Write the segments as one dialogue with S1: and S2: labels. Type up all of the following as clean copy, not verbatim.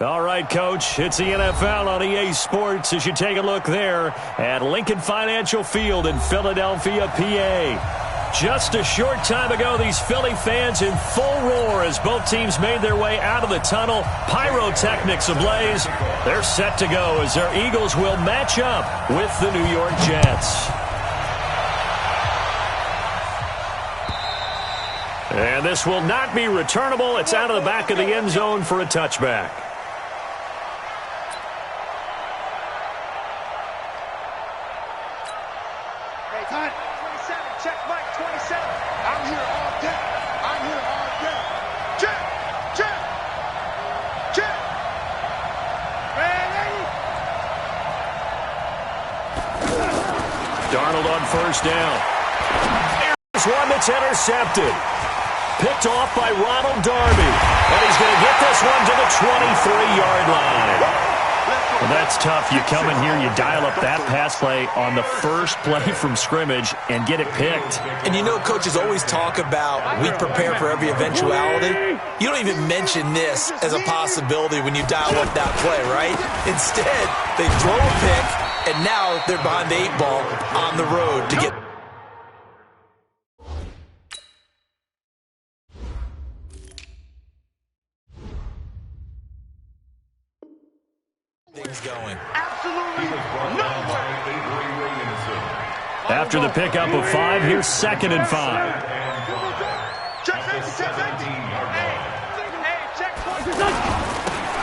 S1: All right, Coach, it's the NFL on EA Sports as you take a look there at Lincoln Financial Field in Philadelphia, PA. Just a short time ago, these Philly fans in full roar as both teams made their way out of the tunnel. Pyrotechnics ablaze. They're set to go as their Eagles will match up with the New York Jets. And this will not be returnable. It's out of the back of the end zone for a touchback.
S2: Darnold on first down.
S1: Here's one that's intercepted. Picked off by Ronald Darby. And he's going to get this one to the 23-yard line. Well, that's tough. You come in here, you dial up that pass play on the first play from scrimmage and get it picked.
S3: And you know coaches always talk about we prepare for every eventuality. You don't even mention this as a possibility when you dial up that play, right? Instead, they throw a pick, and now they're behind the 8-ball on the road to get things going.
S1: After the pickup of 5, here's 2nd and 5.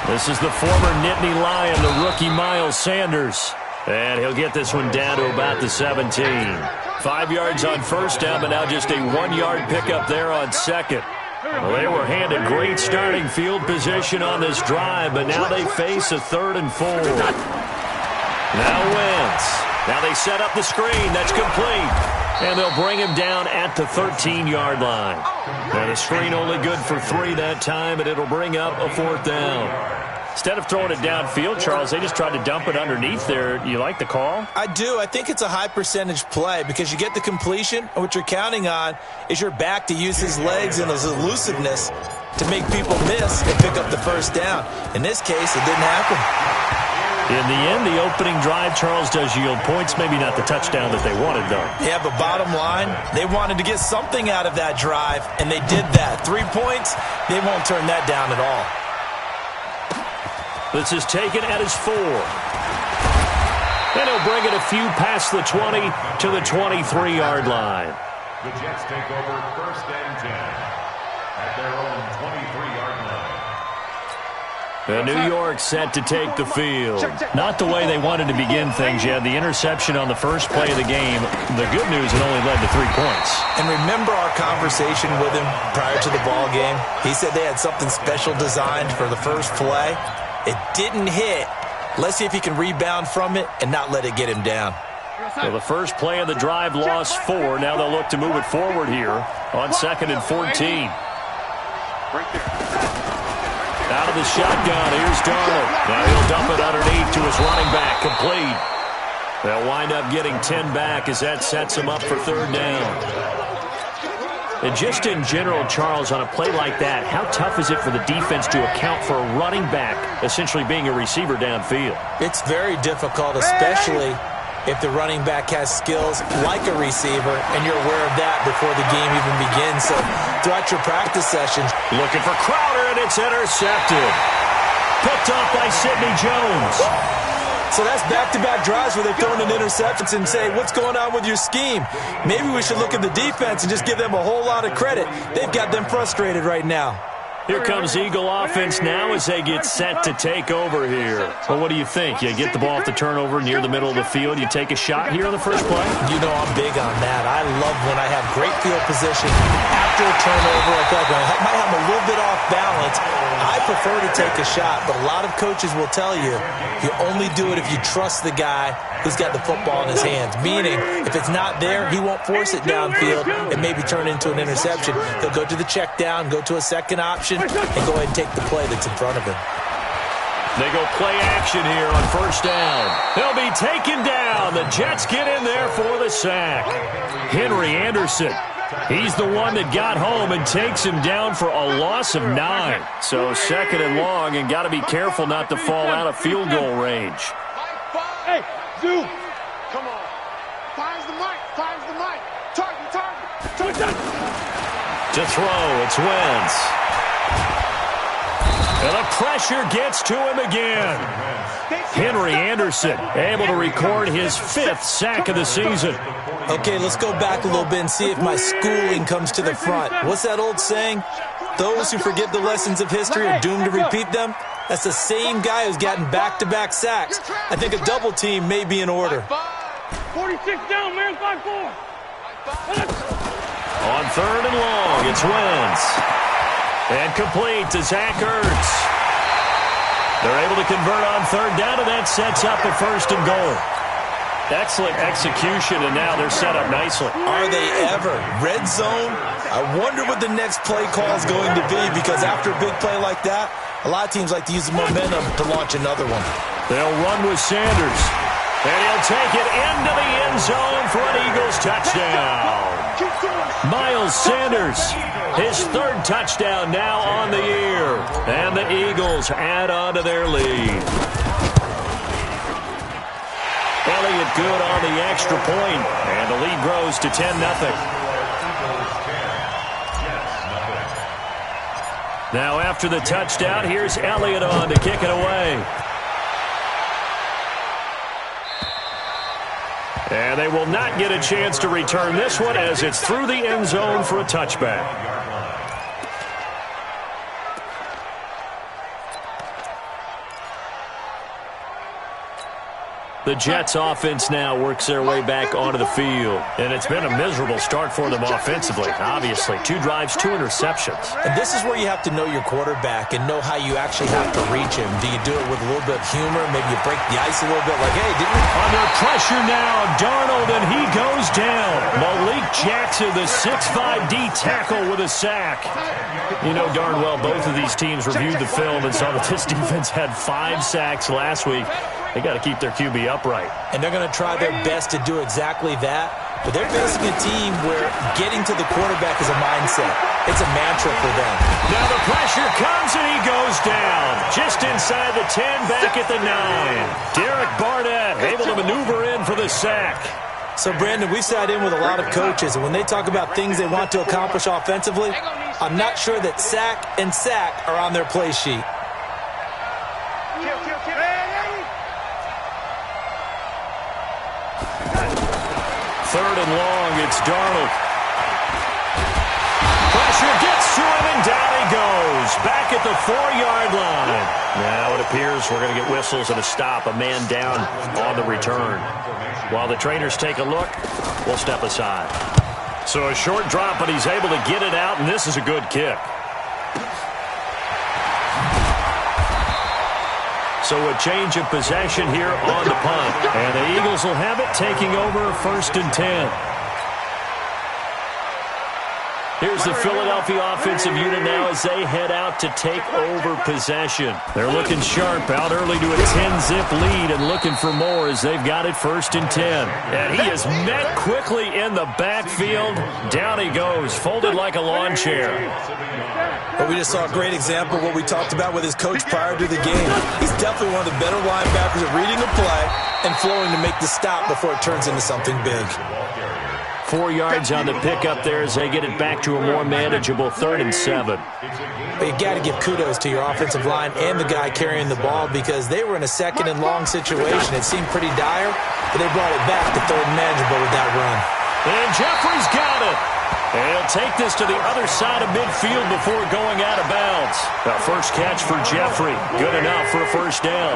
S1: This is the former Nittany Lion, the rookie Miles Sanders. And he'll get this one down to about the 17. 5 yards on first down, but now just a 1-yard pickup there on second. Well, they were handed great starting field position on this drive, but now they face a 3rd and 4. Now Wentz. Now they set up the screen. That's complete. And they'll bring him down at the 13-yard line. And the screen only good for 3 that time, and it'll bring up a 4th down. Instead of throwing it downfield, Charles, they just tried to dump it underneath there. You like the call?
S3: I do. I think it's a high-percentage play because you get the completion, and what you're counting on is your back to use his legs and his elusiveness to make people miss and pick up the first down. In this case, it didn't happen.
S1: In the end, the opening drive, Charles, does yield points. Maybe not the touchdown that they wanted, though.
S3: Yeah, but bottom line, they wanted to get something out of that drive, and they did that. 3 points, they won't turn that down at all.
S1: This is taken at his 4. And he'll bring it a few past the 20 to the 23-yard line.
S2: The Jets take over 1st and 10 at their own 23-yard line.
S1: And New York set to take the field. Not the way they wanted to begin things. You had the interception on the first play of the game. The good news, it only led to 3 points.
S3: And remember our conversation with him prior to the ball game? He said they had something special designed for the first play. It didn't hit. Let's see if he can rebound from it and not let it get him down.
S1: Well, the first play of the drive lost 4. Now they'll look to move it forward here on 2nd and 14. Out of the shotgun, here's Darnold. Now he'll dump it underneath to his running back, complete. They'll wind up getting 10 back as that sets them up for 3rd down. And just in general, Charles, on a play like that, how tough is it for the defense to account for a running back essentially being a receiver downfield?
S3: It's very difficult, especially if the running back has skills like a receiver, and you're aware of that before the game even begins. So throughout your practice sessions,
S1: looking for Crowder, and it's intercepted. Picked off by Sidney Jones.
S3: So that's back-to-back drives where they've thrown an interception and say, what's going on with your scheme? Maybe we should look at the defense and just give them a whole lot of credit. They've got them frustrated right now.
S1: Here comes Eagle offense now as they get set to take over here. Well, what do you think? You get the ball off the turnover near the middle of the field. You take a shot here on the first play?
S3: You know I'm big on that. I love when I have great field position after a turnover. I feel like I might have a little bit off balance. I prefer to take a shot, but a lot of coaches will tell you, you only do it if you trust the guy who's got the football in his hands. Meaning, if it's not there, he won't force it downfield and maybe turn it into an interception. He'll go to the check down, go to a second option, and go ahead and take the play that's in front of him.
S1: They go play action here on first down. They'll be taken down. The Jets get in there for the sack. Henry Anderson He's the one that got home and takes him down for a loss of 9. So second and long, and got to be careful not to fall out of field goal range.
S4: Hey, Zoo! Come on. Fires the mic. Target.
S1: To throw, it's Wentz. And the pressure gets to him again. Henry Anderson able to record his 5th sack of the season.
S3: Okay, let's go back a little bit and see if my schooling comes to the front. What's that old saying? Those who forget the lessons of history are doomed to repeat them. That's the same guy who's gotten back-to-back sacks. I think a double team may be in order.
S4: 46 down, man. 5-4.
S1: On third and long, it's Wentz. And complete to Zach Ertz. They're able to convert on third down, and that sets up a first and goal. Excellent execution, and now they're set up nicely.
S3: Are they ever? Red zone? I wonder what the next play call is going to be, because after a big play like that, a lot of teams like to use the momentum to launch another one.
S1: They'll run with Sanders. And he'll take it into the end zone for an Eagles touchdown. Miles Sanders, his 3rd touchdown now on the year. And the Eagles add on to their lead. Elliott good on the extra point, and the lead grows to 10-0. Now after the touchdown, here's Elliott on to kick it away. And they will not get a chance to return this one as it's through the end zone for a touchback. The Jets offense now works their way back onto the field. And it's been a miserable start for them offensively, obviously. 2 drives, 2 interceptions.
S3: And this is where you have to know your quarterback and know how you actually have to reach him. Do you do it with a little bit of humor? Maybe you break the ice a little bit like, hey, didn't we?
S1: Under pressure now, Darnold, and he goes down. Malik Jackson, the 6'5" D tackle with a sack. You know darn well both of these teams reviewed the film and saw that this defense had 5 sacks last week. They got to keep their QB upright.
S3: And they're going to try their best to do exactly that. But they're facing a team where getting to the quarterback is a mindset. It's a mantra for them.
S1: Now the pressure comes and he goes down. Just inside the 10, back at the 9. Derek Barnett able to maneuver in for the sack.
S3: So, Brandon, we sat in with a lot of coaches, and when they talk about things they want to accomplish offensively, I'm not sure that sack and sack are on their play sheet.
S1: Third and long, it's Darnold. Pressure gets to him, and down he goes. Back at the 4-yard line. Now it appears we're going to get whistles and a stop. A man down on the return. While the trainers take a look, we'll step aside. So a short drop, but he's able to get it out, and this is a good kick. So a change of possession here on the punt. And the Eagles will have it, taking over 1st and 10. Here's the Philadelphia offensive unit now as they head out to take over possession. They're looking sharp, out early to a 10-zip lead and looking for more as they've got it 1st and 10. And he is met quickly in the backfield. Down he goes, folded like a lawn chair.
S3: But we just saw a great example of what we talked about with his coach prior to the game. He's definitely one of the better linebackers at reading a play and flowing to make the stop before it turns into something big.
S1: 4 yards on the pickup there as they get it back to a more manageable 3rd and 7.
S3: But you got to give kudos to your offensive line and the guy carrying the ball because they were in a 2nd and long situation. It seemed pretty dire, but they brought it back to 3rd and manageable with that run.
S1: And Jeffrey's got it. And he'll take this to the other side of midfield before going out of bounds. The first catch for Jeffrey. Good enough for a first down.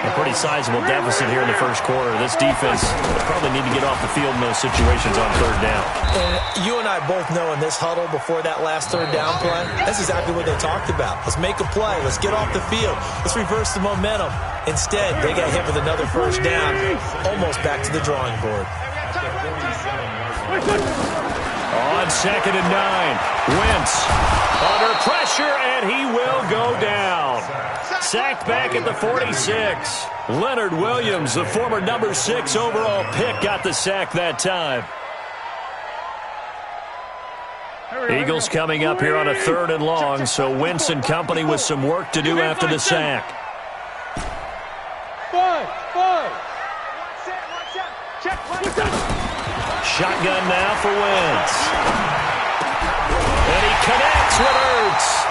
S1: A pretty sizable deficit here in the first quarter. This defense probably need to get off the field in those situations on 3rd down.
S3: And you and I both know in this huddle before that last 3rd down play, that's exactly what they talked about. Let's make a play. Let's get off the field. Let's reverse the momentum. Instead, they got hit with another first down, almost back to the drawing board.
S1: On 2nd and 9, Wentz under pressure, and he will go down. Sacked back at the 46. Leonard Williams, the former number 6 overall pick, got the sack that time. Eagles coming up here on a 3rd and long, so Wentz and company with some work to do after the sack. Shotgun now for Wentz. And he connects with Ertz.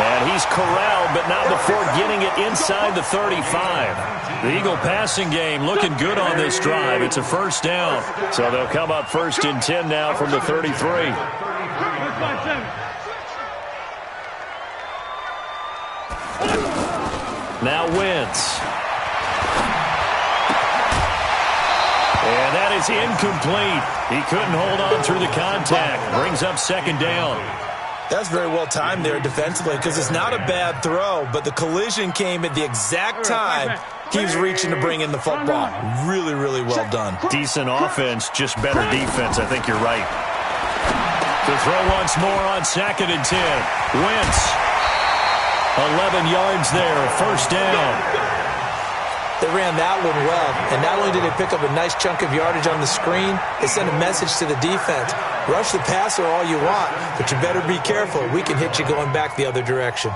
S1: And he's corralled, but not before getting it inside the 35. The Eagle passing game looking good on this drive. It's a 1st down. So they'll come up 1st and 10 now from the 33. Now Wentz. And that is incomplete. He couldn't hold on through the contact. Brings up 2nd down.
S3: That's very well timed there defensively because it's not a bad throw, but the collision came at the exact time he was reaching to bring in the football. Really, really well done.
S1: Decent offense, just better defense. I think you're right. To throw once more on 2nd and 10. Wentz. 11 yards there, 1st down.
S3: They ran that one well, and not only did they pick up a nice chunk of yardage on the screen, they sent a message to the defense. Rush the passer all you want, but you better be careful. We can hit you going back the other direction.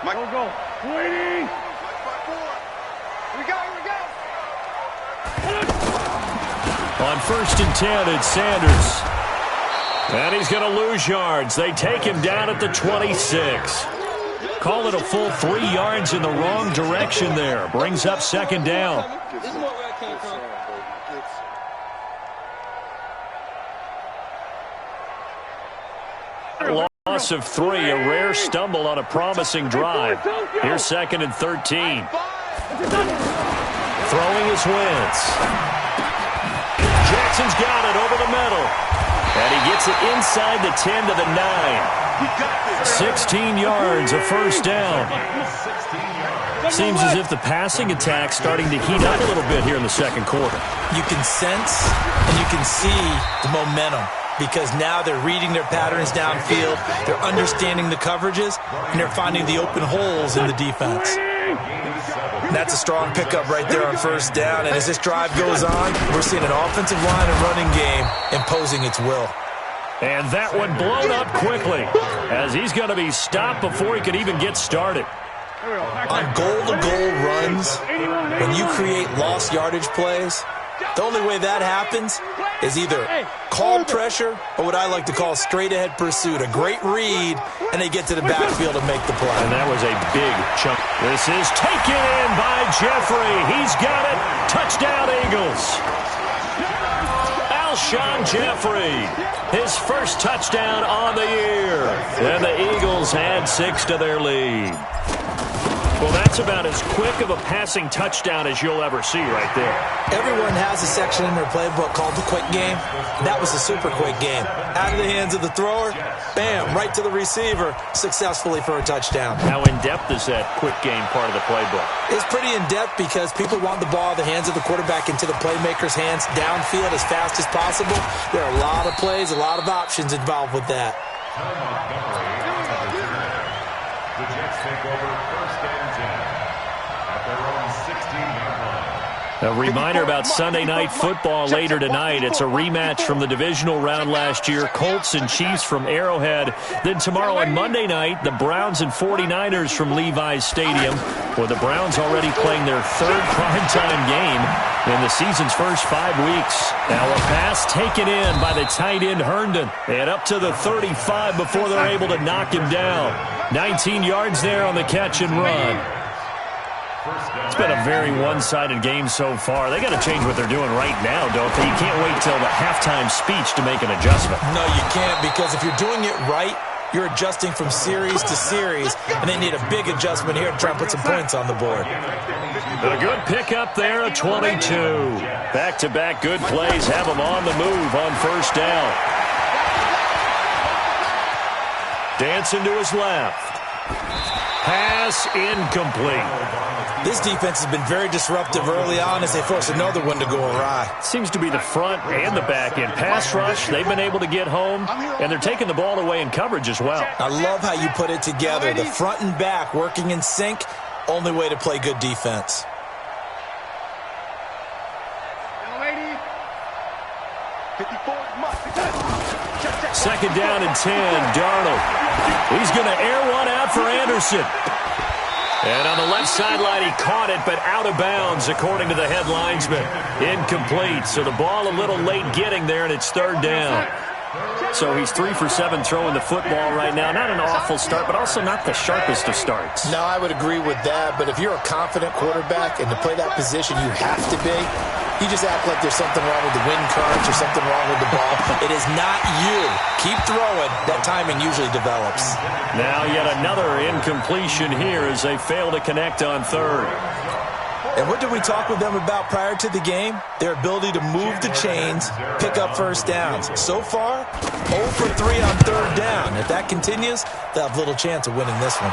S4: Go. Waiting. We go.
S1: On 1st and 10, it's Sanders. And he's going to lose yards. They take him down at the 26. Call it a full 3 yards in the wrong direction there. Brings up 2nd down. Loss of 3, a rare stumble on a promising drive. Here's 2nd and 13. Throwing his Wentz. Jackson's got it over the middle. And he gets it inside the 10 to the 9. 16 yards, a 1st down. Seems as if the passing attack's starting to heat up a little bit here in the 2nd quarter.
S3: You can sense and you can see the momentum because now they're reading their patterns downfield, they're understanding the coverages, and they're finding the open holes in the defense. And that's a strong pickup right there on 1st down, and as this drive goes on, we're seeing an offensive line and running game imposing its will.
S1: And that one blown up quickly as he's going to be stopped before he could even get started.
S3: On goal-to-goal runs, when you create lost yardage plays, the only way that happens is either called pressure or what I like to call straight-ahead pursuit. A great read, and they get to the backfield and make the play.
S1: And that was a big chunk. This is taken in by Jeffrey. He's got it. Touchdown, Eagles. Alshon Jeffrey, his 1st touchdown on the year. And the Eagles add 6 to their lead. Well, that's about as quick of a passing touchdown as you'll ever see right there.
S3: Everyone has a section in their playbook called the quick game. That was a super quick game. Out of the hands of the thrower, bam, right to the receiver, successfully for a touchdown.
S1: How in-depth is that quick game part of the playbook?
S3: It's pretty in-depth because people want the ball in the hands of the quarterback into the playmaker's hands downfield as fast as possible. There are a lot of plays, a lot of options involved with that.
S2: The Jets take over 1st and 10 at their own 16-yard line.
S1: A reminder about Sunday Night Football later tonight. It's a rematch from the divisional round last year. Colts and Chiefs from Arrowhead. Then tomorrow on Monday night, the Browns and 49ers from Levi's Stadium. With the Browns already playing their 3rd primetime game in the season's first 5 weeks. Now a pass taken in by the tight end Herndon. And up to the 35 before they're able to knock him down. 19 yards there on the catch and run. It's been a very one-sided game so far. They got to change what they're doing right now, don't they? You can't wait till the halftime speech to make an adjustment.
S3: No, you can't, because if you're doing it right, you're adjusting from series to series, and they need a big adjustment here to try and put some points on the board.
S1: A good pickup there, a 22. Back-to-back good plays have them on the move on 1st down. Dancing to his left. Pass incomplete.
S3: This defense has been very disruptive early on as they force another one to go awry.
S1: Seems to be the front and the back end. Pass rush, they've been able to get home, and they're taking the ball away in coverage as well.
S3: I love how you put it together. The front and back working in sync, only way to play good defense.
S4: Young lady, 54, come on.
S1: second down and 10. Darnold. He's going to air one out for Anderson. And on the left sideline, he caught it, but out of bounds, according to the head linesman. Incomplete. So the ball a little late getting there, and it's third down. So he's 3 for 7 throwing the football right now. Not an awful start, but also not the sharpest of starts.
S3: No, I would agree with that. But if you're a confident quarterback and to play that position you have to be, you just act like there's something wrong with the wind currents or something wrong with the ball. It is not you. Keep throwing. That timing usually develops.
S1: Now yet another incompletion here as they fail to connect on third.
S3: And what did we talk with them about prior to the game? Their ability to move the chains, pick up first downs. So far, 0 for 3 on third down. If that continues, they'll have little chance of winning this one.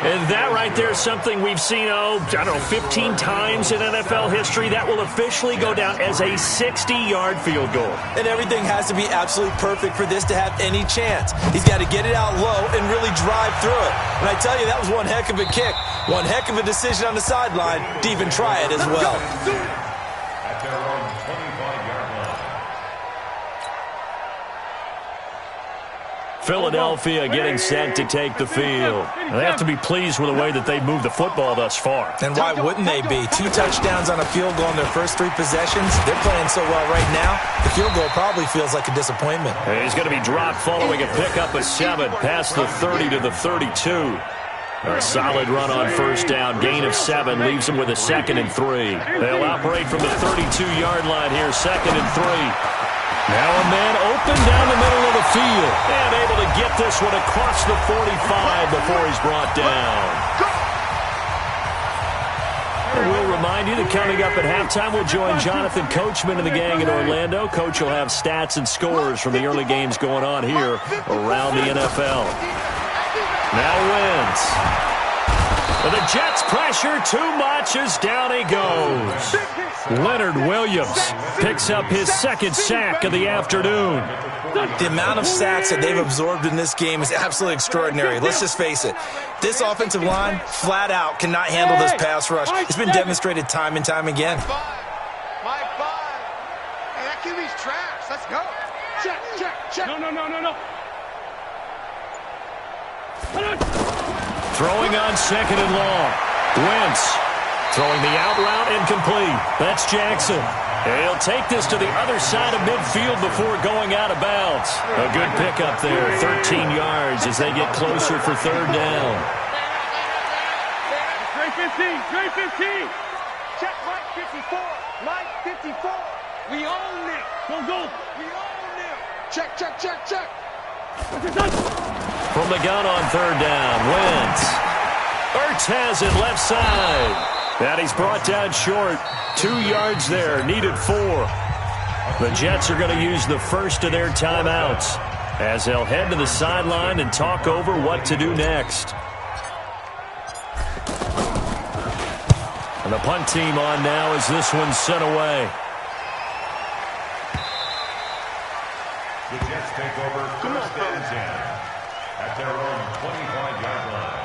S1: And that right there is something we've seen, 15 times in NFL history. That will officially go down as a 60-yard field goal.
S3: And everything has to be absolutely perfect for this to have any chance. He's got to get it out low and really drive through it. And I tell you, that was one heck of a kick. One heck of a decision on the sideline to even try it as well.
S2: At their own 25-yard line.
S1: Philadelphia getting set to take the field. They have to be pleased with the way that they've moved the football thus far.
S3: And why wouldn't they be? 2 touchdowns on a field goal in their first 3 possessions. They're playing so well right now, the field goal probably feels like a disappointment.
S1: He's going to be dropped following a pickup of 7 past the 30 to the 32. A solid run on first down, gain of 7, leaves them with a 2nd and 3. They'll operate from the 32-yard line here, 2nd and 3. Now a man open down the middle of the field. And able to get this one across the 45 before he's brought down. And we'll remind you that coming up at halftime, we'll join Jonathan Coachman and the gang in Orlando. Coach will have stats and scores from the early games going on here around the NFL. Now wins. And the Jets pressure too much as down he goes. Leonard Williams picks up his 2nd sack of the afternoon.
S3: The amount of sacks that they've absorbed in this game is absolutely extraordinary. Let's just face it. This offensive line, flat out, cannot handle this pass rush. It's been demonstrated time and time again.
S4: Mike 5. Hey, that QB's trash. Let's go. Check. No.
S1: Throwing on 2nd and long. Wentz throwing the out route incomplete. That's Jackson. He'll take this to the other side of midfield before going out of bounds. A good pickup there, 13 yards as they get closer for third down.
S4: Straight 15. Check Mike 54. Mike 54. We own them. Go. We own them. Check.
S1: From the gun on third down, Wentz. Ertz has it left side. And he's brought down short. 2 yards there, needed 4. The Jets are going to use the first of their timeouts as they'll head to the sideline and talk over what to do next. And the punt team on now as this one's sent away.
S2: The Jets take over first and 10 at their own 25-yard line.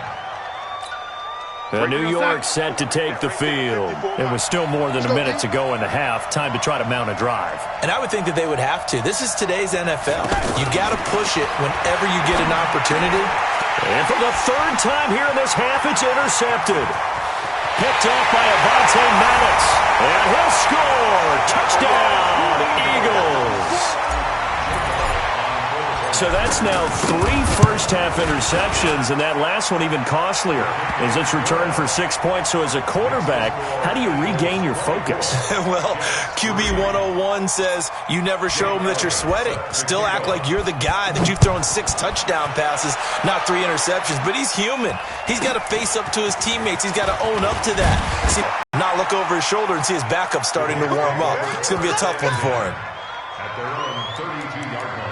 S1: New York set to take the field. It was still more than a minute to go in the half. Time to try to mount a drive.
S3: And I would think that they would have to. This is today's NFL. You got to push it whenever you get an opportunity.
S1: And for the 3rd time here in this half, it's intercepted. Picked off by Avonte Maddox. And he'll score. Touchdown, Eagles. So that's now 3 first-half interceptions, and that last one even costlier as it's returned for 6 points. So as a quarterback, how do you regain your focus?
S3: Well, QB 101 says you never show them that you're sweating. Still act like you're the guy, that you've thrown 6 touchdown passes, not 3 interceptions. But he's human. He's got to face up to his teammates. He's got to own up to that. See, not look over his shoulder and see his backup starting to warm up. It's going to be a tough one for him.
S2: At their own 32-yard line.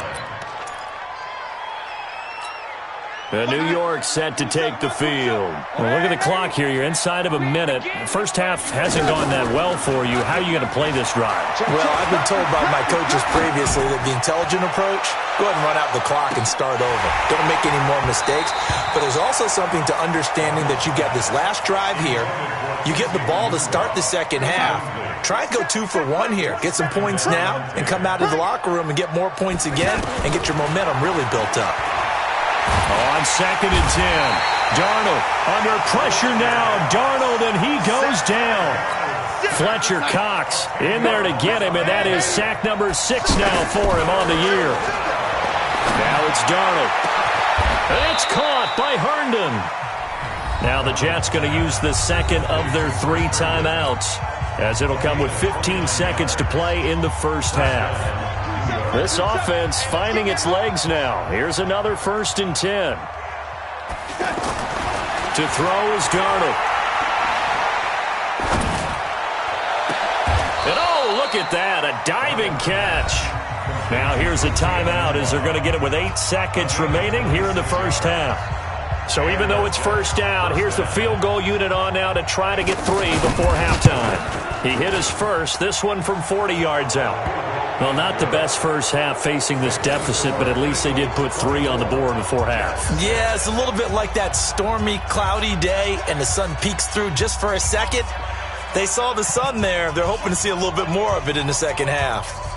S1: New York set to take the field. Well, look at the clock here. You're inside of a minute. The first half hasn't gone that well for you. How are you going to play this drive?
S3: Well, I've been told by my coaches previously that the intelligent approach, go ahead and run out the clock and start over. Don't make any more mistakes. But there's also something to understanding that you get this last drive here. You get the ball to start the second half. Try and go 2 for 1 here. Get some points now and come out of the locker room and get more points again and get your momentum really built up.
S1: On 2nd and 10. Darnold under pressure now. Darnold, and he goes down. Fletcher Cox in there to get him, and that is sack number 6 now for him on the year. Now it's Darnold. And it's caught by Herndon. Now the Jets going to use the second of their 3 timeouts, as it'll come with 15 seconds to play in the first half. This offense finding its legs now. Here's another 1st and 10. To throw is Darnold. And oh, look at that, a diving catch. Now here's a timeout as they're going to get it with 8 seconds remaining here in the first half. So even though it's first down, here's the field goal unit on now to try to get 3 before halftime. He hit his first, this one from 40 yards out. Well, not the best first half facing this deficit, but at least they did put 3 on the board before half.
S3: Yeah, it's a little bit like that stormy, cloudy day, and the sun peeks through just for a second. They saw the sun there. They're hoping to see a little bit more of it in the second half.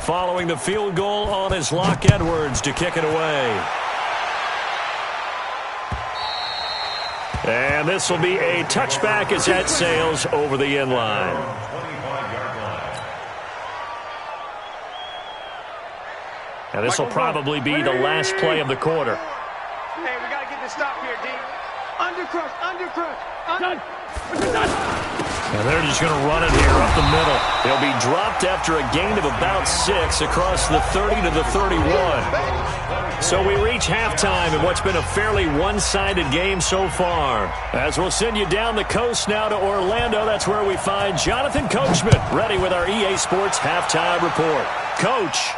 S1: Following the field goal on his Locke Edwards to kick it away. And this will be a touchback as that sails over the end line. And this will probably be the last play of the quarter.
S4: Hey, we got to get this stop here, D. Undercrush.
S1: And they're just going to run it here up the middle. They'll be dropped after a gain of about 6 across the 30 to the 31. So we reach halftime in what's been a fairly one-sided game so far. As we'll send you down the coast now to Orlando, that's where we find Jonathan Coachman ready with our EA Sports halftime report. Coach.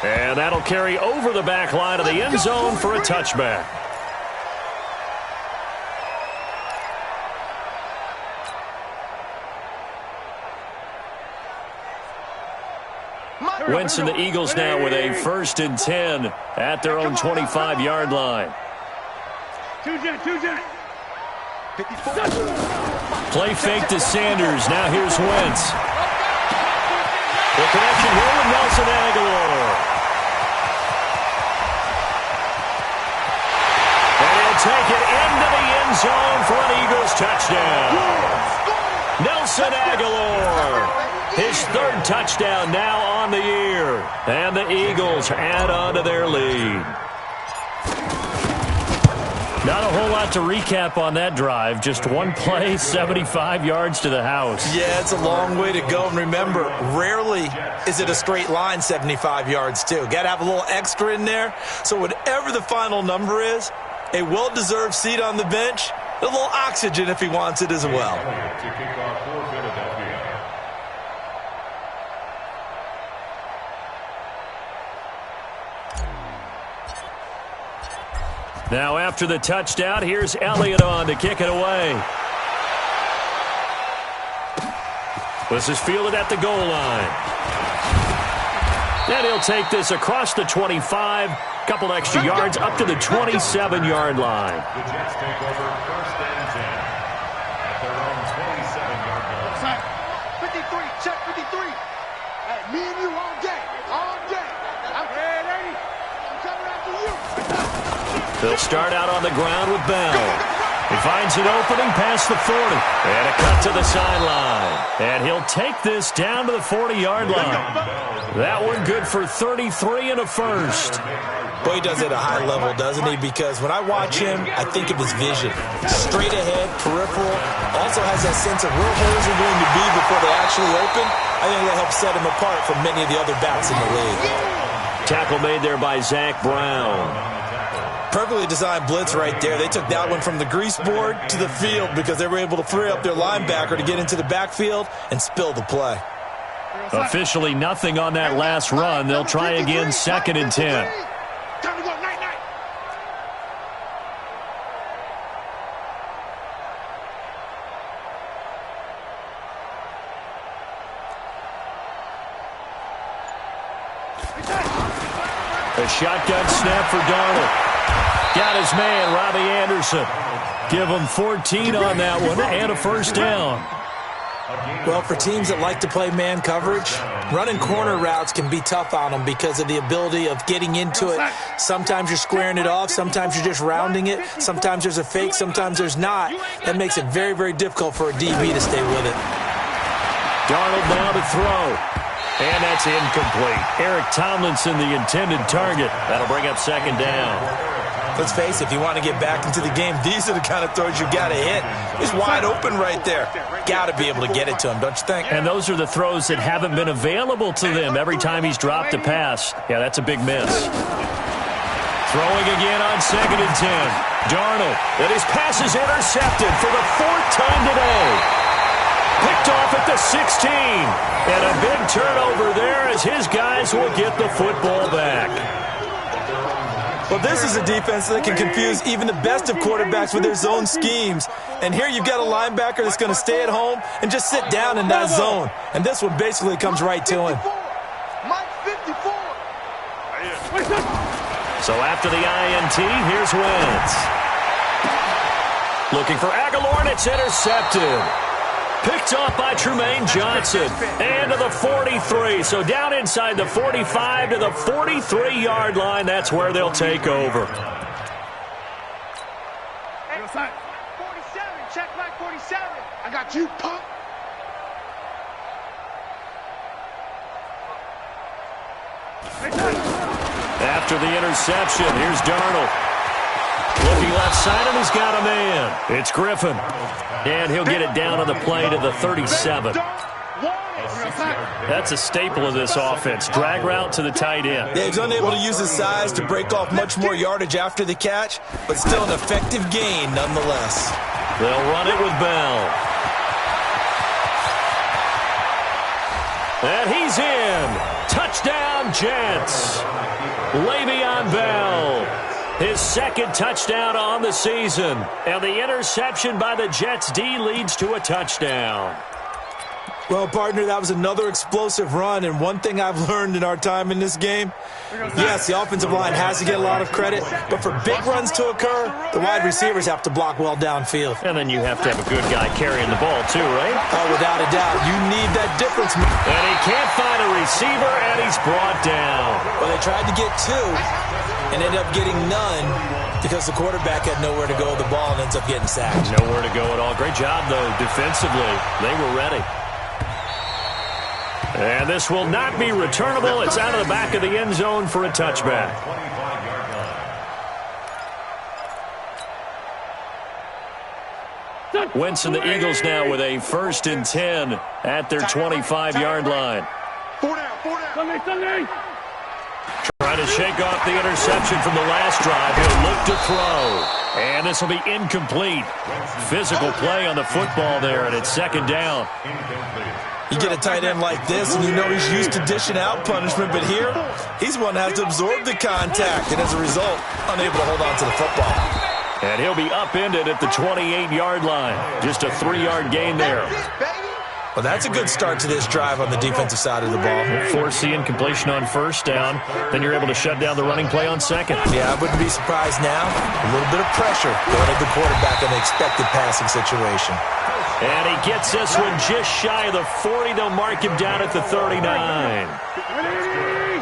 S1: And that'll carry over the back line of the end zone for a touchback. Wentz and the Eagles now with a 1st and 10 at their own 25-yard line. Play fake to Sanders. Now here's Wentz. The connection here with Nelson Aguilar. And he'll take it into the end zone for an Eagles touchdown. Nelson Aguilar. His 3rd touchdown now on the year. And the Eagles add on to their lead. Not a whole lot to recap on that drive. Just one play, 75 yards to the house.
S3: Yeah, it's a long way to go. And remember, rarely is it a straight line 75 yards, too. Got to have a little extra in there. So whatever the final number is, a well-deserved seat on the bench, a little oxygen if he wants it as well.
S1: Now after the touchdown, here's Elliott on to kick it away. This is fielded at the goal line. And he'll take this across the 25, couple extra yards up to the 27-yard line.
S2: The Jets take over 1st and 10 at their own 27-yard line.
S4: 53, check 53. Hey, me and you all day, all day. I'm ready. I'm coming after you.
S1: They'll start out on the ground with Bell. He finds an opening past the 40. And a cut to the sideline. And he'll take this down to the 40-yard line. That one good for 33 and a first.
S3: Boy, he does it at a high level, doesn't he? Because when I watch him, I think of his vision. Straight ahead, peripheral. Also has that sense of where holes are going to be before they actually open. I think that helps set him apart from many of the other backs in the league.
S1: Tackle made there by Zach Brown.
S3: Perfectly designed blitz right there. They took that one from the grease board to the field because they were able to free up their linebacker to get into the backfield and spill the play.
S1: Officially nothing on that last run. They'll try again, 2nd and 10.
S4: Time to go, night-night.
S1: A shotgun snap for Darnold. Got his man, Robbie Anderson. Give him 14 on that one and a first down.
S3: Well, for teams that like to play man coverage, running corner routes can be tough on them because of the ability of getting into it. Sometimes you're squaring it off. Sometimes you're just rounding it. Sometimes there's a fake. Sometimes there's not. That makes it very, very difficult for a DB to stay with it.
S1: Darnold now to throw. And that's incomplete. Eric Tomlinson, the intended target. That'll bring up 2nd down.
S3: Let's face it, if you want to get back into the game, these are the kind of throws you got to hit. He's wide open right there. Got to be able to get it to him, don't you think?
S1: And those are the throws that haven't been available to them every time he's dropped a pass. Yeah, that's a big miss. Throwing again on 2nd and 10. Darnold, and his pass is intercepted for the 4th time today. Picked off at the 16. And a big turnover there as his guys will get the football back.
S3: Well, this is a defense that can confuse even the best of quarterbacks with their zone schemes. And here you've got a linebacker that's going to stay at home and just sit down in that zone. And this one basically comes right to him.
S1: So after the INT, here's Wentz. Looking for Aguilar, and it's intercepted. Picked off by Trumaine Johnson. And to the 43. So down inside the 45 to the 43-yard line. That's where they'll take over.
S4: 47. Check back 47. I got you, punk.
S1: After the interception, here's Darnold. Looking left side, and he's got a man. It's Griffin. And he'll get it down on the play to the 37. That's a staple of this offense. Drag route to the tight end.
S3: Yeah, he's unable to use his size to break off much more yardage after the catch, but still an effective gain nonetheless.
S1: They'll run it with Bell. And he's in. Touchdown, Jets. Le'Veon Bell. His 2nd touchdown on the season. And the interception by the Jets D leads to a touchdown.
S3: Well, partner, that was another explosive run, and one thing I've learned in our time in this game, yes, the offensive line has to get a lot of credit, but for big runs to occur, the wide receivers have to block well downfield.
S1: And then you have to have a good guy carrying the ball too, right?
S3: Oh, without a doubt. You need that difference.
S1: And he can't find a receiver, and he's brought down.
S3: Well, they tried to get 2 and ended up getting none because the quarterback had nowhere to go with the ball and ends up getting sacked.
S1: Nowhere to go at all. Great job, though, defensively. They were ready. And this will not be returnable. It's out of the back of the end zone for a touchback. Wentz and the Eagles now with a 1st and 10 at their 25-yard line. Trying to shake off the interception from the last drive. He'll look to throw. And this will be incomplete. Physical play on the football there, and it's 2nd down.
S3: You get a tight end like this, and you know he's used to dishing out punishment, but here, he's one that has to absorb the contact, and as a result, unable to hold on to the football.
S1: And he'll be upended at the 28-yard line. Just a 3-yard gain there.
S3: Well, that's a good start to this drive on the defensive side of the ball.
S1: Force the incompletion on 1st down. Then you're able to shut down the running play on 2nd.
S3: Yeah, I wouldn't be surprised now. A little bit of pressure going at the quarterback in the expected passing situation.
S1: And he gets this one just shy of the 40. They'll mark him down at the 39.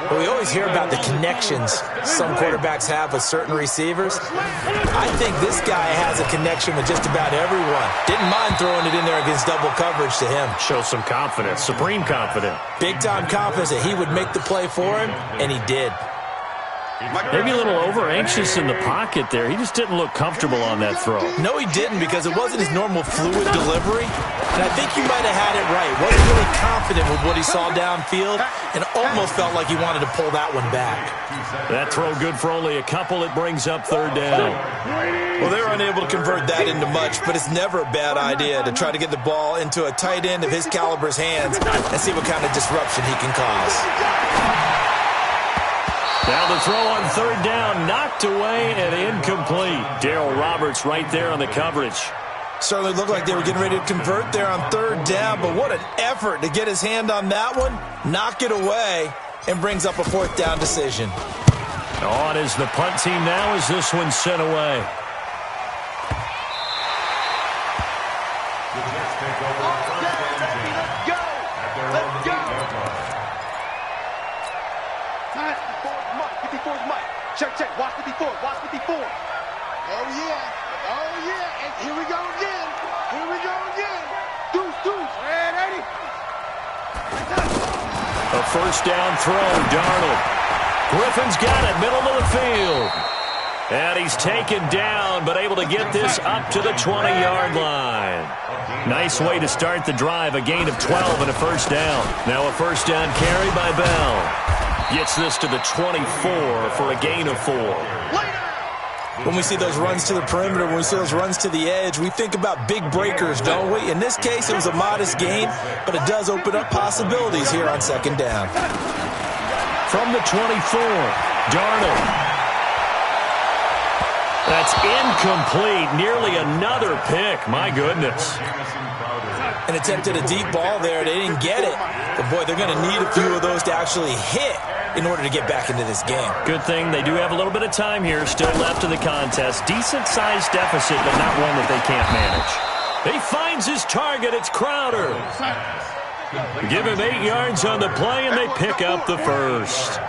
S3: Well, we always hear about the connections some quarterbacks have with certain receivers. I think this guy has a connection with just about everyone. Didn't mind throwing it in there against double coverage to him.
S1: Shows some confidence, supreme confidence.
S3: Big-time confidence that he would make the play for him, and he did.
S1: Maybe a little over-anxious in the pocket there. He just didn't look comfortable on that throw.
S3: No, he didn't, because it wasn't his normal fluid delivery. And I think he might have had it right. Wasn't really confident with what he saw downfield and almost felt like he wanted to pull that one back.
S1: That throw good for only a couple. It brings up third down.
S3: Well, they're unable to convert that into much, but it's never a bad idea to try to get the ball into a tight end of his caliber's hands and see what kind of disruption he can cause.
S1: Now the throw on third down, knocked away and incomplete. Darryl Roberts right there on the coverage.
S3: Certainly looked like they were getting ready to convert there on third down, but what an effort to get his hand on that one, knock it away, and brings up a fourth down decision.
S1: On is the punt team now as this one's sent away.
S4: Check. Watch 54. Oh, yeah. And here we go again. Deuce. Red 80.
S1: A first down throw, Darnold. Griffin's got it, middle of the field. And he's taken down, but able to get this up to the 20-yard line. Nice way to start the drive, a gain of 12 and a first down. Now a first down carry by Bell. Gets this to the 24 for a gain of 4.
S3: When we see those runs to the perimeter, when we see those runs to the edge, we think about big breakers, don't we? In this case, it was a modest gain, but it does open up possibilities here on second down.
S1: From the 24, Darnold. That's incomplete. Nearly another pick. My goodness.
S3: And attempted a deep ball there. They didn't get it. But, boy, they're going to need a few of those to actually hit in order to get back into this game.
S1: Good thing they do have a little bit of time here still left in the contest. Decent-sized deficit, but not one that they can't manage. He finds his target. It's Crowder. Give him 8 yards on the play, and they pick up the first.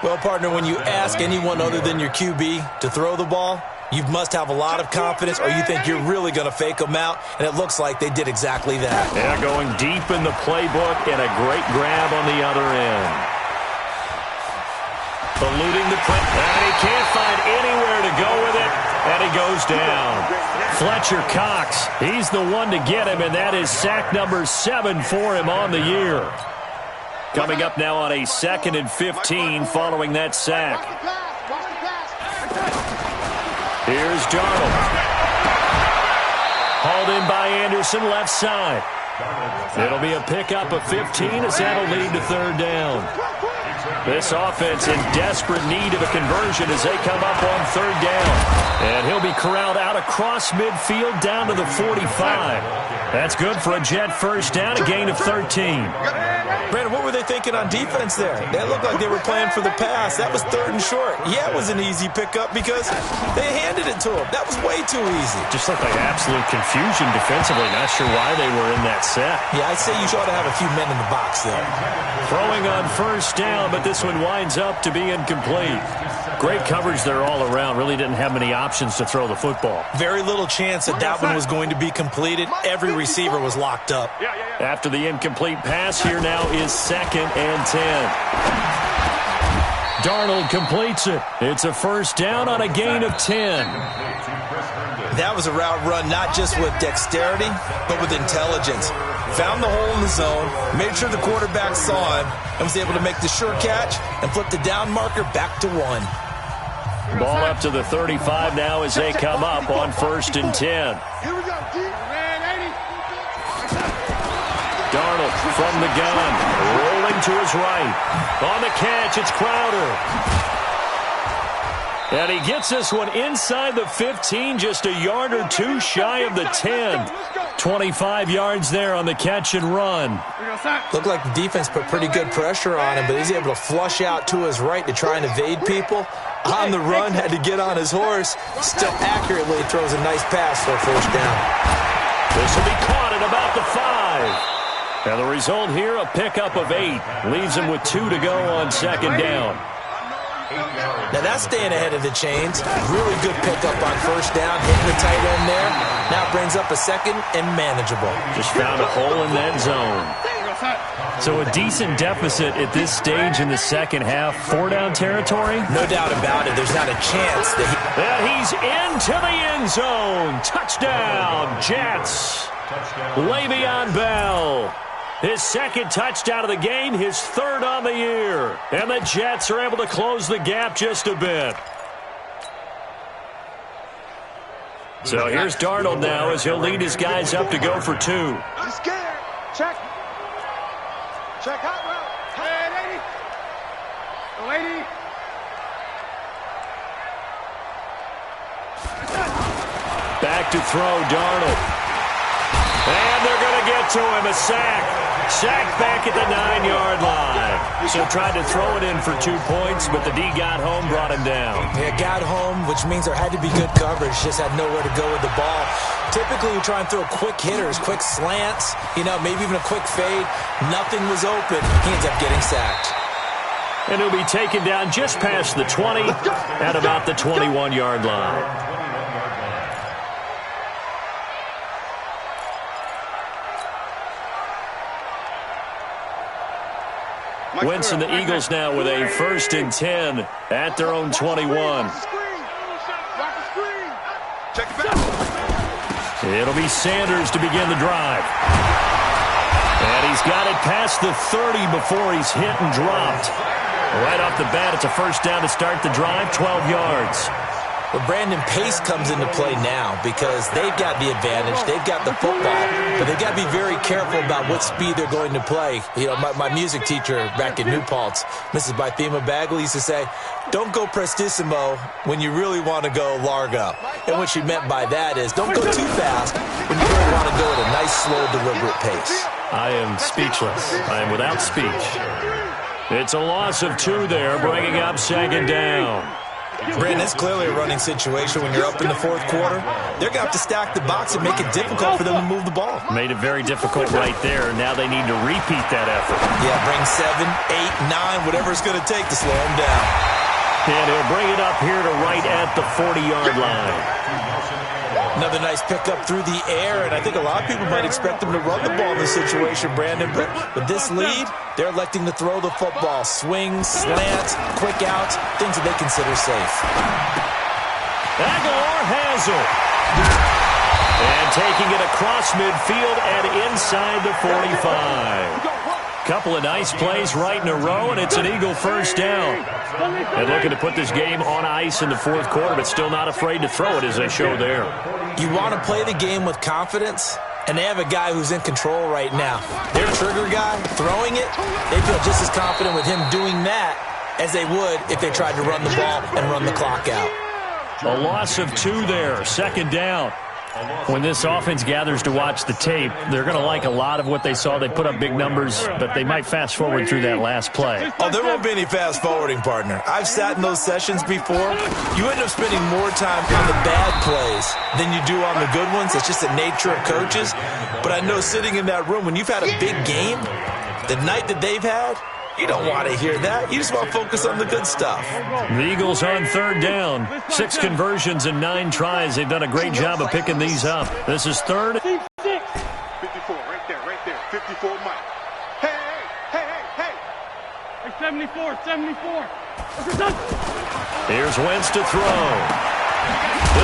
S3: Well, partner, when you ask anyone other than your QB to throw the ball, you must have a lot of confidence, or you think you're really going to fake them out, and it looks like they did exactly that.
S1: Yeah, going deep in the playbook, and a great grab on the other end. Eluding the press, and he can't find anywhere to go with it, and he goes down. Fletcher Cox, he's the one to get him, and that is sack number 7 for him on the year. Coming up now on a 2nd and 15 following that sack. Here's Darnold. Hauled in by Anderson, left side. It'll be a pickup of 15 as that'll lead to third down. This offense in desperate need of a conversion as they come up on third down. And he'll be corralled out across midfield down to the 45. That's good for a Jet first down, a gain of 13.
S3: Brandon, what were they thinking on defense there? They looked like they were playing for the pass. That was 3rd and short. Yeah, it was an easy pickup because they handed it to him. That was way too easy.
S1: Just looked like absolute confusion defensively. Not sure why they were in that set.
S3: Yeah, I'd say you ought to have a few men in the box there.
S1: Throwing on first down, but this one winds up to be incomplete. Great coverage there all around. Really didn't have many options to throw the football.
S3: Very little chance that that one was going to be completed. Every receiver was locked up.
S1: After the incomplete pass, here now is 2nd and 10. Darnold completes it. It's a first down on a gain of 10.
S3: That was a route run not just with dexterity, but with intelligence. Found the hole in the zone, made sure the quarterback saw him, and was able to make the sure catch and flip the down marker back to 1.
S1: Ball up to the 35 now as they come up on 1st and 10.
S4: Here we go,
S1: Darnold from the gun, rolling to his right. On the catch, it's Crowder. And he gets this one inside the 15, just a yard or two shy of the 10. 25 yards there on the catch and run.
S3: Looked like the defense put pretty good pressure on him, but he's able to flush out to his right to try and evade people. On the run, had to get on his horse. Still accurately throws a nice pass for a first down.
S1: This will be caught at about the 5. And the result here, a pickup of 8. Leaves him with 2 to go on second down.
S3: Now that's staying ahead of the chains. Really good pickup on first down, hitting the tight end there. Now brings up a second and manageable.
S1: Just found a hole in that zone. So a decent deficit at this stage in the second half. 4-down territory?
S3: No doubt about it. There's not a chance that
S1: And he's into the end zone. Touchdown, Jets. Le'Veon Bell. His second touchdown of the game, his third on the year. And the Jets are able to close the gap just a bit. So here's Darnold now as he'll lead his guys up to go for 2.
S4: He's scared. Check. Check out route. Hey, lady.
S1: Back to throw, Darnold. And they're going to get to him, a sack. Sack back at the 9-yard line. So tried to throw it in for 2 points, but the D got home, brought him down.
S3: Yeah, got home, which means there had to be good coverage. Just had nowhere to go with the ball. Typically, we try and throw quick hitters, quick slants, maybe even a quick fade. Nothing was open. He ends up getting sacked.
S1: And he'll be taken down just past the 20 at about the 21-yard line. Wentz and the Eagles now with a 1st and 10 at their own 21. It'll be Sanders to begin the drive. And he's got it past the 30 before he's hit and dropped. Right off the bat, it's a first down to start the drive, 12 yards.
S3: Well, Brandon, pace comes into play now because they've got the advantage. They've got the football, but they've got to be very careful about what speed they're going to play. My music teacher back in New Paltz, Mrs. Bythema Bagley, used to say, don't go prestissimo when you really want to go largo. And what she meant by that is don't go too fast when you really want to go at a nice, slow, deliberate pace.
S1: I am speechless. I am without speech. It's a loss of 2 there, bringing up second down.
S3: Brandon, it's clearly a running situation when you're up in the 4th quarter. They're going to have to stack the box and make it difficult for them to move the ball.
S1: Made it very difficult right there. Now they need to repeat that effort.
S3: Yeah, bring 7, 8, 9, whatever it's going to take to slow them down.
S1: And he'll bring it up here to right at the 40-yard line.
S3: Another nice pickup through the air, and I think a lot of people might expect them to run the ball in this situation, Brandon. But with this lead, they're electing to throw the football. Swings, slants, quick outs, things that they consider safe.
S1: Aguilar has it. And taking it across midfield and inside the 45. Couple of nice plays right in a row, and it's an Eagle first down. And looking to put this game on ice in the 4th quarter, but still not afraid to throw it as they show there.
S3: You want to play the game with confidence, and they have a guy who's in control right now. Their trigger guy, throwing it, they feel just as confident with him doing that as they would if they tried to run the ball and run the clock out.
S1: A loss of 2 there, second down. When this offense gathers to watch the tape, they're going to like a lot of what they saw. They put up big numbers, but they might fast forward through that last play.
S3: Oh, there won't be any fast forwarding, partner. I've sat in those sessions before. You end up spending more time on the bad plays than you do on the good ones. It's just the nature of coaches. But I know sitting in that room, when you've had a big game, the night that they've had, you don't want to hear that. You just want to focus on the good stuff.
S1: The Eagles on 3rd down. 6 conversions and 9 tries. They've done a great job of picking these up. This is 3rd.
S4: 54, right there. 54, Mike. Hey. Hey, 74.
S1: Here's Wentz to throw.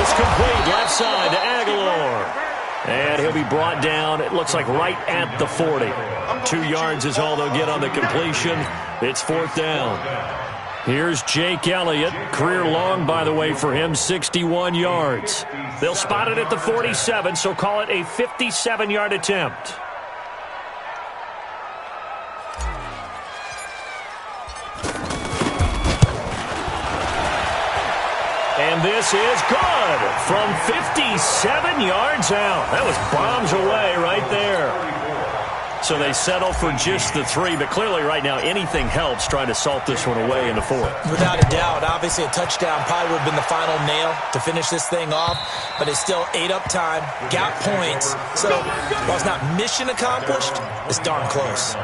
S1: It's complete left side to Aguilar. And he'll be brought down, it looks like right at the 40. 2 yards is all they'll get on the completion. It's 4th down. Here's Jake Elliott. Career long, by the way, for him, 61 yards. They'll spot it at the 47, so call it a 57-yard attempt. And this is good from 57 yards out. That was bombs away right there. So they settle for just the 3, but clearly right now anything helps trying to salt this one away in the 4th.
S3: Without a doubt, obviously a touchdown probably would have been the final nail to finish this thing off, but it's still ate up time, got points. So while it's not mission accomplished, it's darn close.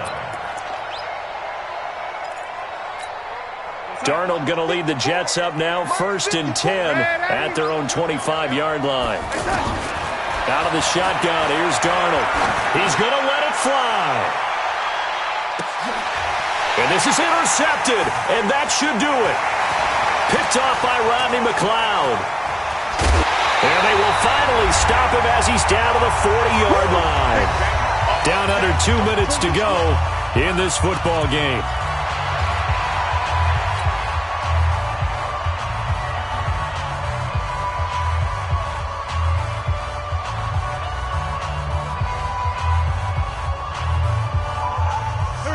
S1: Darnold going to lead the Jets up now, 1st and 10 at their own 25-yard line. Out of the shotgun, here's Darnold. He's going to let it fly. And this is intercepted, and that should do it. Picked off by Rodney McLeod. And they will finally stop him as he's down to the 40-yard line. Down under 2 minutes to go in this football game.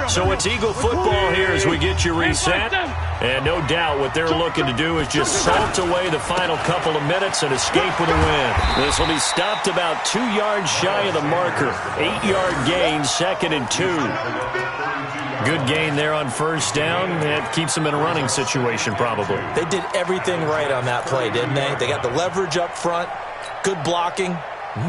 S1: So it's Eagle football here as we get you reset. And no doubt what they're looking to do is just salt away the final couple of minutes and escape with a win. This will be stopped about 2 yards shy of the marker. 8-yard gain, 2nd and 2. Good gain there on 1st down. That keeps them in a running situation probably.
S3: They did everything right on that play, didn't they? They got the leverage up front, good blocking.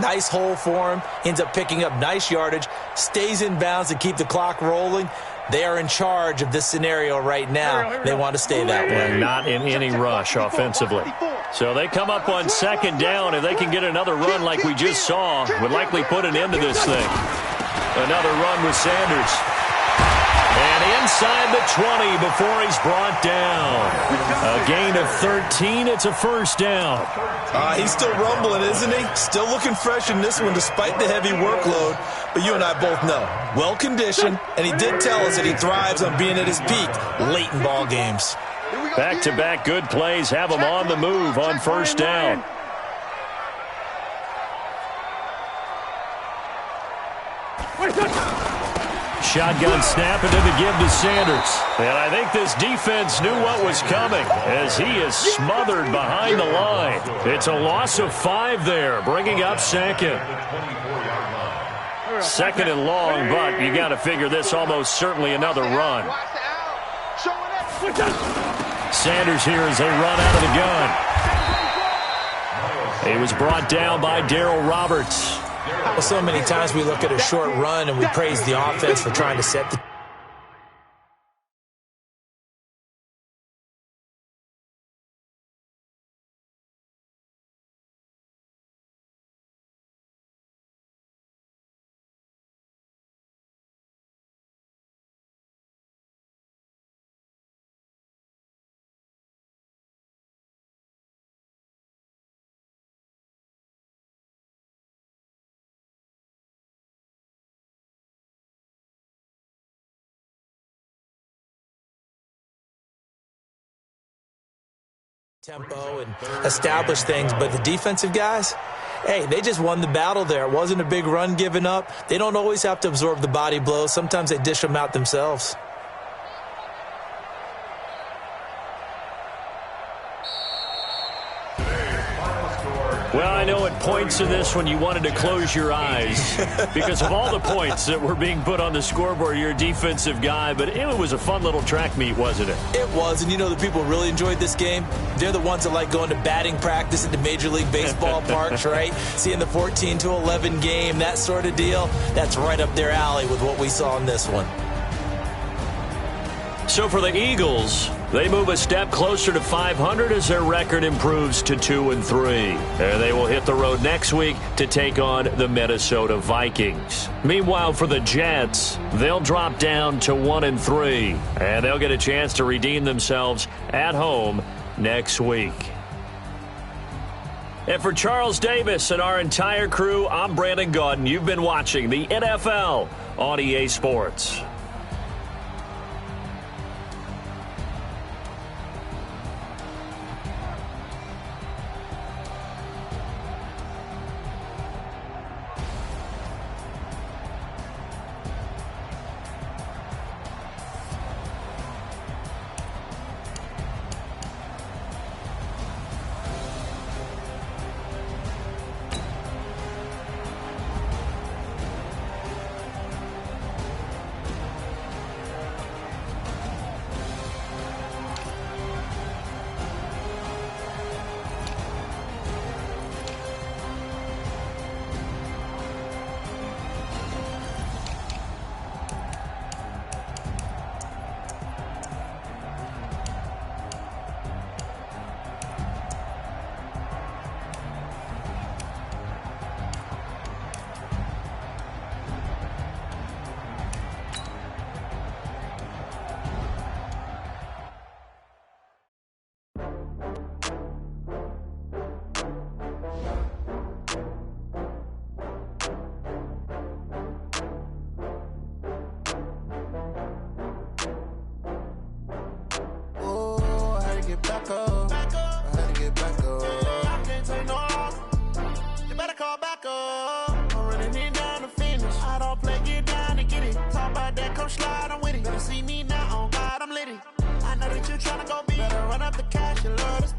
S3: Nice hole for him. Ends up picking up nice yardage. Stays in bounds to keep the clock rolling. They are in charge of this scenario right now. They want to stay that way.
S1: And not in any rush offensively. So they come up on 2nd down. If they can get another run like we just saw, would likely put an end to this thing. Another run with Sanders. And inside the 20 before he's brought down. A gain of 13. It's a 1st down.
S3: He's still rumbling, isn't he? Still looking fresh in this one despite the heavy workload. But you and I both know, well-conditioned, and he did tell us that he thrives on being at his peak late in ball games.
S1: Back-to-back good plays have him on the move on 1st down. Shotgun snap into the give to Sanders. And I think this defense knew what was coming as he is smothered behind the line. It's a loss of 5 there, bringing up 2nd. 2nd and long, but you got to figure this almost certainly another run. Sanders here as they run out of the gun. He was brought down by Darryl Roberts.
S3: Well, so many times we look at a short run and we praise the offense for trying to set the tempo and establish things, but the defensive guys, hey, they just won the battle there. It wasn't a big run given up. They don't always have to absorb the body blows. Sometimes they dish them out themselves.
S1: Well, I know at points in this when you wanted to close your eyes because of all the points that were being put on the scoreboard. You're a defensive guy, but it was a fun little track meet, wasn't it?
S3: It was, and you know the people who really enjoyed this game? They're the ones that like going to batting practice at the Major League Baseball parks, right? Seeing the 14-11 game, that sort of deal. That's right up their alley with what we saw in this one.
S1: So for the Eagles, they move a step closer to 500 as their record improves to 2-3. And they will hit the road next week to take on the Minnesota Vikings. Meanwhile, for the Jets, they'll drop down to 1-3. And they'll get a chance to redeem themselves at home next week. And for Charles Davis and our entire crew, I'm Brandon Gaudin. You've been watching the NFL on EA Sports.
S5: back up. I had to get back up. I can't take no loss. You better call back up. I'm running it down to finish. I don't play, get down to get it. Talk about that, come slide, I'm with it. Better see me now, on God, I'm litty. I know that you tryna go big. Better run up the cash, you love this.